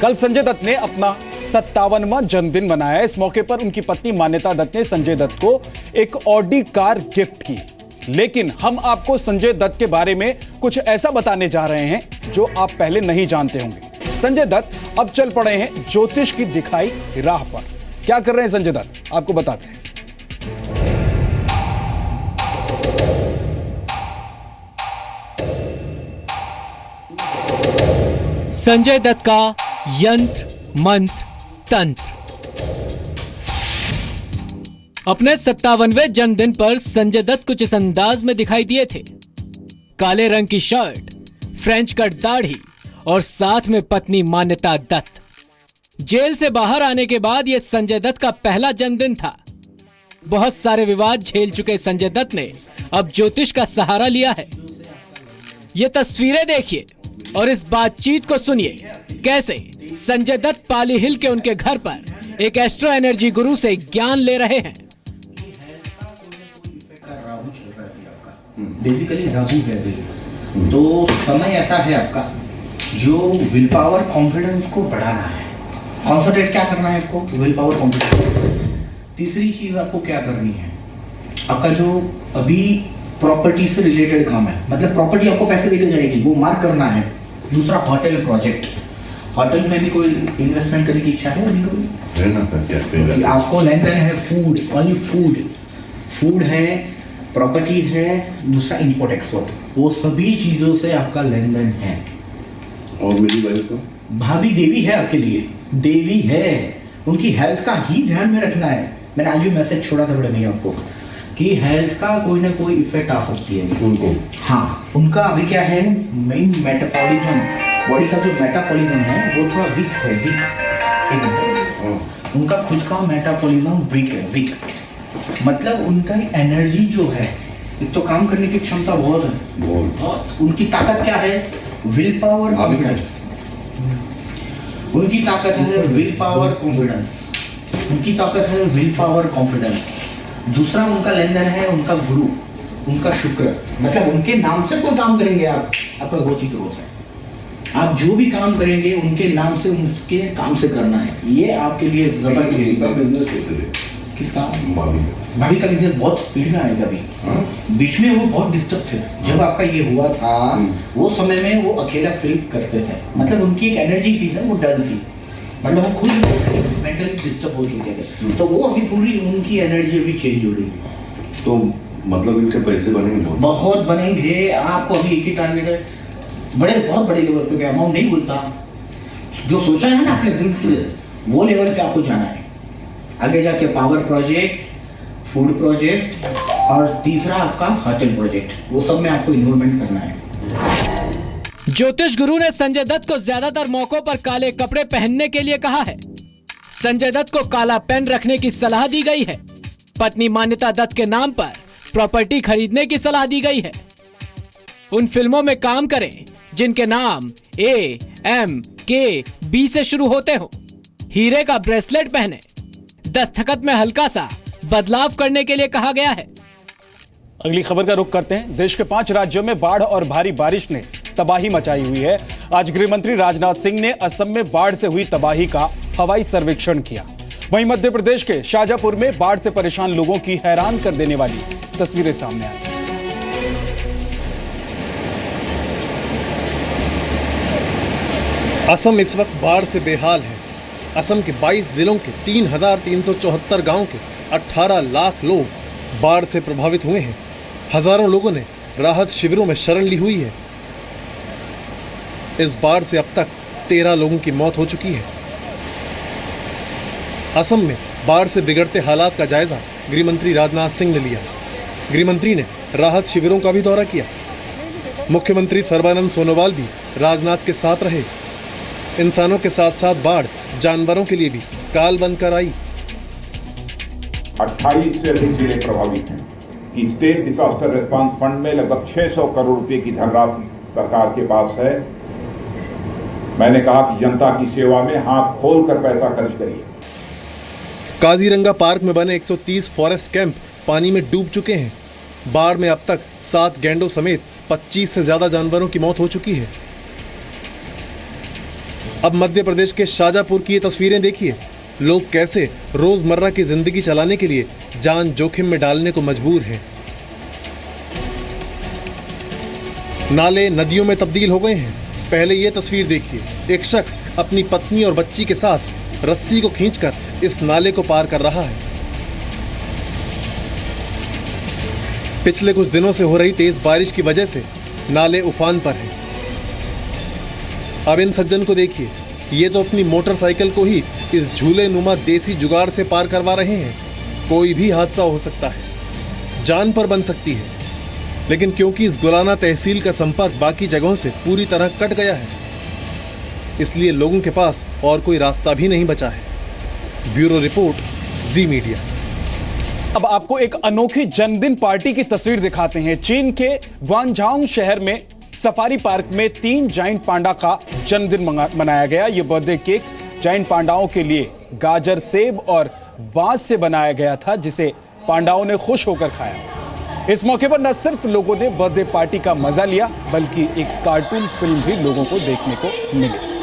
कल संजय दत्त ने अपना 57वां जन्मदिन मनाया। इस मौके पर उनकी पत्नी मान्यता दत्त ने संजय दत्त को एक ऑडी कार गिफ्ट की। लेकिन हम आपको संजय दत्त के बारे में कुछ ऐसा बताने जा रहे हैं जो आप पहले नहीं जानते होंगे। संजय दत्त अब चल पड़े हैं ज्योतिष की दिखाई राह पर। क्या कर रहे हैं संजय दत्त, आपको बताते हैं। संजय दत्त का यंत्र मंत्र तंत्र। अपने 57वें जन्मदिन पर संजय दत्त कुछ इस अंदाज में दिखाई दिए थे। काले रंग की शर्ट, फ्रेंच कट दाढ़ी और साथ में पत्नी मान्यता दत्त। जेल से बाहर आने के बाद यह संजय दत्त का पहला जन्मदिन था। बहुत सारे विवाद झेल चुके संजय दत्त ने अब ज्योतिष का सहारा लिया है। ये तस्वीरें देखिए और इस बातचीत को सुनिए कैसे संजय दत्त पाली हिल के उनके घर पर एक एस्ट्रो एनर्जी गुरु से ज्ञान ले रहे हैं। बेसिकली राहु है, तो समय ऐसा है आपका जो विल पावर कॉन्फिडेंस को बढ़ाना है। कॉन्सेंट्रेट क्या करना है आपको? Will power confidence. तीसरी चीज आपको क्या करनी है, आपका जो अभी प्रॉपर्टी से रिलेटेड काम है, मतलब प्रॉपर्टी आपको पैसे देके जाएगी, वो मार्क करना है। दूसरा होटल प्रोजेक्ट, होटल में भी कोई इन्वेस्टमेंट करने की इच्छा है अभी कोई? आपको लेन देन है फूड, ओनली फूड, फूड है, प्रॉपर्टी है, दूसरा इंपोर्ट एक्सपोर्ट, वो सभी चीजों से आपका लेन देन है। और मेरी वाइफ को भाभी देवी है आपके लिए, देवी है, उनकी हेल्थ का ही ध्यान में रखना है। मैंने आज भी मैसेज छोड़ा था बड़े भैया आपको कि हेल्थ का कोई ना कोई इफेक्ट आ सकती है उनको। हाँ, उनका अभी क्या है, मेन मेटाबॉलिज्म, बॉडी का जो मेटाबॉलिज्म है वो थोड़ा वीक है, वीक। उनका खुद का मेटाबॉलिज्म वीक है, वीक मतलब उनका एनर्जी जो है, एक तो काम करने की क्षमता बहुत है, बहुत। उनकी ताकत क्या है? Will power confidence. उनकी ताकत है विल पावर कॉन्फिडेंस। उनकी ताकत है विल पावर कॉन्फिडेंस। दूसरा उनका लेन देन है उनका गुरु, उनका शुक्र, मतलब उनके नाम से कोई काम करेंगे आप, आपका ग्रोथ ही ग्रोथ है। आप जो भी काम करेंगे उनके नाम से, उनके काम से करना है। ये आपके लिए जबरदस्त बिजनेस कैसे? किसका? भाभी का बिजनेस बहुत स्पीड में आएगा अभी। बीच में वो बहुत डिस्टर्ब थे, जब आपका ये हुआ था वो समय में वो अकेला फील करते थे, मतलब उनकी एक एनर्जी थी ना, वो डल थी, मतलब वो खुद मेंटली डिस्टर्ब हो चुके थे। तो वो अभी पूरी उनकी एनर्जी अभी चेंज हो रही है। तो मतलब इनके पैसे बनेंगे? बहुत बनेंगे। आपको अभी एक ही टारगेट है, बड़े बहुत बड़े लेवल पे, अमाउंट नहीं बोलता, जो सोचा है ना अपने दिल से वो लेवल पे आपको जाना है। आगे जाके पावर प्रोजेक्ट, फूड प्रोजेक्ट और तीसरा आपका होटल प्रोजेक्ट, वो सब में आपको इन्वॉल्वमेंट करना है। ज्योतिष गुरु ने संजय दत्त को ज्यादातर मौकों पर काले कपड़े पहनने के लिए कहा है। संजय दत्त को काला पेन रखने की सलाह दी गई है। पत्नी मान्यता दत्त के नाम पर प्रॉपर्टी खरीदने की सलाह दी गई है। उन फिल्मों में काम करें जिनके नाम AMKB से शुरू होते हो। हीरे का ब्रेसलेट पहने। दस्तखत में हल्का सा बदलाव करने के लिए कहा गया है। अगली खबर का रुख करते हैं। देश के 5 राज्यों में बाढ़ और भारी बारिश ने तबाही मचाई हुई है। आज गृह मंत्री राजनाथ सिंह ने असम में बाढ़ से हुई तबाही का हवाई सर्वेक्षण किया। वहीं मध्य प्रदेश के शाजापुर में बाढ़ से परेशान लोगों की हैरान कर देने वाली तस्वीरें सामने आई। असम इस वक्त बाढ़ से बेहाल है। असम के 22 जिलों के 3,374 गांव के 18 लाख लोग बाढ़ से प्रभावित हुए हैं। हजारों लोगों ने राहत शिविरों में शरण ली हुई है। इस बाढ़ से अब तक 13 लोगों की मौत हो चुकी है। असम में बाढ़ से बिगड़ते हालात का जायजा गृह मंत्री राजनाथ सिंह ने लिया। गृह मंत्री ने राहत शिविरों का भी दौरा किया। मुख्यमंत्री सर्बानंद सोनोवाल भी राजनाथ के साथ रहे। इंसानों के साथ साथ बाढ़ जानवरों के लिए भी काल बनकर आई। 28 से अधिक जिले प्रभावित हैं। स्टेट डिजास्टर रिस्पांस फंड में लगभग 600 करोड़ रुपए की धनराशि सरकार के पास है। मैंने कहा कि जनता की सेवा में हाथ खोलकर पैसा खर्च करिए। काजीरंगा पार्क में बने 130 फॉरेस्ट कैंप पानी में डूब चुके हैं। बाढ़ में अब तक 7 गैंडों समेत 25 से ज्यादा जानवरों की मौत हो चुकी है। अब मध्य प्रदेश के शाजापुर की ये तस्वीरें देखिए। लोग कैसे रोजमर्रा की जिंदगी चलाने के लिए जान जोखिम में डालने को मजबूर हैं। नाले नदियों में तब्दील हो गए हैं। पहले ये तस्वीर देखिए, एक शख्स अपनी पत्नी और बच्ची के साथ रस्सी को खींचकर इस नाले को पार कर रहा है। पिछले कुछ दिनों से हो रही तेज बारिश की वजह से नाले उफान पर हैं। अब इन सज्जन को देखिए, ये तो अपनी मोटरसाइकिल को ही इस झूले नुमा देसी जुगाड़ से पार करवा रहे हैं। कोई भी हादसा हो सकता है, जान पर बन सकती है, लेकिन क्योंकि इस गुलाना तहसील का संपर्क बाकी जगहों से पूरी तरह कट गया है, इसलिए लोगों के पास और कोई रास्ता भी नहीं बचा है। ब्यूरो रिपोर्ट, जी मीडिया। अब आपको एक अनोखी जन्मदिन पार्टी की तस्वीर दिखाते हैं। चीन के ग्वांगझाओ शहर में सफारी पार्क में 3 जाइंट पांडा का जन्मदिन मनाया गया। यह बर्थडे केक जाइंट पांडाओं के लिए गाजर, सेब और बांस से बनाया गया था, जिसे पांडाओं ने खुश होकर खाया। इस मौके पर न सिर्फ लोगों ने बर्थडे पार्टी का मजा लिया, बल्कि एक कार्टून फिल्म भी लोगों को देखने को मिली।